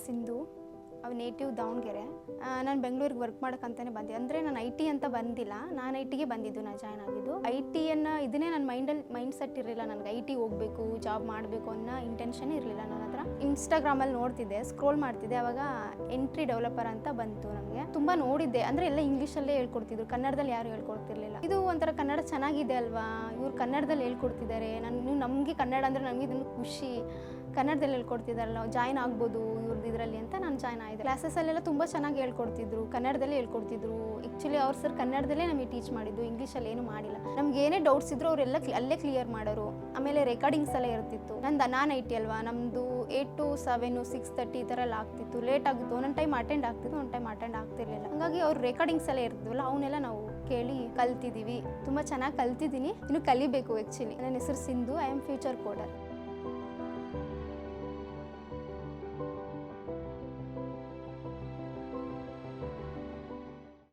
ಸಿಂಧು. ಅವು ನೇಟಿವ್ ದಾವಣಗೆರೆ. ನಾನು ಬೆಂಗಳೂರಿಗೆ ವರ್ಕ್ ಮಾಡೋಕ್ಕಂತಲೇ ಬಂದೆ. ಅಂದರೆ ನಾನು IT ಅಂತ ಬಂದಿಲ್ಲ, ನಾನು ITಗೆ ಬಂದಿದ್ದು, ನಾನು ಜಾಯ್ನ್ ಆಗಿದ್ದು. ITಯನ್ನು ಇದನ್ನೇ ನನ್ನ ಮೈಂಡ್ ಸೆಟ್ ಇರಲಿಲ್ಲ, ನನಗೆ IT ಹೋಗಬೇಕು, ಜಾಬ್ ಮಾಡಬೇಕು ಅನ್ನೋ ಇಂಟೆನ್ಷನ್ ಇರಲಿಲ್ಲ ನನ್ನ ಹತ್ರ. ಇನ್ಸ್ಟಾಗ್ರಾಮಲ್ಲಿ ನೋಡ್ತಿದ್ದೆ, ಸ್ಕ್ರೋಲ್ ಮಾಡ್ತಿದ್ದೆ, ಆವಾಗ ಎಂಟ್ರಿ ಡೆವಲಪರ್ ಅಂತ ಬಂತು. ನನಗೆ ತುಂಬ ನೋಡಿದ್ದೆ, ಅಂದರೆ ಎಲ್ಲ ಇಂಗ್ಲೀಷಲ್ಲೇ ಹೇಳ್ಕೊಡ್ತಿದ್ರು, ಕನ್ನಡದಲ್ಲಿ ಯಾರು ಹೇಳ್ಕೊಡ್ತಿರ್ಲಿಲ್ಲ. ಇದು ಒಂಥರ ಕನ್ನಡ ಚೆನ್ನಾಗಿದೆ ಅಲ್ವಾ, ಇವ್ರು ಕನ್ನಡದಲ್ಲಿ ಹೇಳ್ಕೊಡ್ತಿದ್ದಾರೆ, ನಮಗೆ ಕನ್ನಡ ಅಂದರೆ ನಮಗೆ ಇದನ್ನು ಖುಷಿ, ಕನ್ನಡದಲ್ಲಿ ಹೇಳ್ಕೊಡ್ತಿದ್ದಾರಲ್ಲ, ಜಾಯ್ನ್ ಆಗ್ಬೋದು ಇವ್ರದ್ದು ಇದರಲ್ಲಿ ಅಂತ ನಾನು ಜಾಯ್ನ್ ಆಯಿದೆ. ಕ್ಲಾಸಸ್ಸಲ್ಲೆಲ್ಲ ತುಂಬ ಚೆನ್ನಾಗಿ ಹೇಳ್ಕೊಡ್ತಿದ್ರು, ಕನ್ನಡದಲ್ಲೇ ಹೇಳ್ಕೊಡ್ತಿದ್ರು. ಆ್ಯಕ್ಚುಲಿ ಅವ್ರು ಸರ್ ಕನ್ನಡದಲ್ಲೇ ನಮಗೆ ಟೀಚ್ ಮಾಡಿದ್ದು, ಇಂಗ್ಲೀಷಲ್ಲಿ ಏನೂ ಮಾಡಿಲ್ಲ. ನಮ್ಗೆ ಏನೇ ಡೌಟ್ಸ್ ಇದ್ರು ಅವರೆಲ್ಲ ಅಲ್ಲೇ ಕ್ಲಿಯರ್ ಮಾಡೋರು. ಆಮೇಲೆ ರೆಕಾರ್ಡಿಂಗ್ಸ್ ಎಲ್ಲ ಇರ್ತಿತ್ತು. ನಾನು IT ಅಲ್ವಾ, ನಮ್ಮದು 8 to 7, 6:30 ಈ ಥರ ಎಲ್ಲ ಆಗ್ತಿತ್ತು, ಲೇಟ್ ಆಗಿತ್ತು. ಒಂದೊಂದು ಟೈಮ್ ಅಟೆಂಡ್ ಆಗ್ತಿತ್ತು, ಒಂದು ಟೈಮ್ ಅಟೆಂಡ್ ಆಗ್ತಿರ್ಲಿಲ್ಲ. ಹಾಗಾಗಿ ಅವ್ರು ರೆಕಾರ್ಡಿಂಗ್ಸ್ ಎಲ್ಲ ಇರ್ತಿದ್ವಲ್ಲ, ಅವನ್ನೆಲ್ಲ ನಾವು ಕೇಳಿ ಕಲ್ತಿದ್ದೀವಿ. ತುಂಬ ಚೆನ್ನಾಗಿ ಕಲ್ತಿದ್ದೀನಿ, ಇನ್ನು ಕಲಿಬೇಕು. ಆ್ಯಕ್ಚುಲಿ ನನ್ನ ಹೆಸರು Sindhu, I am future coder.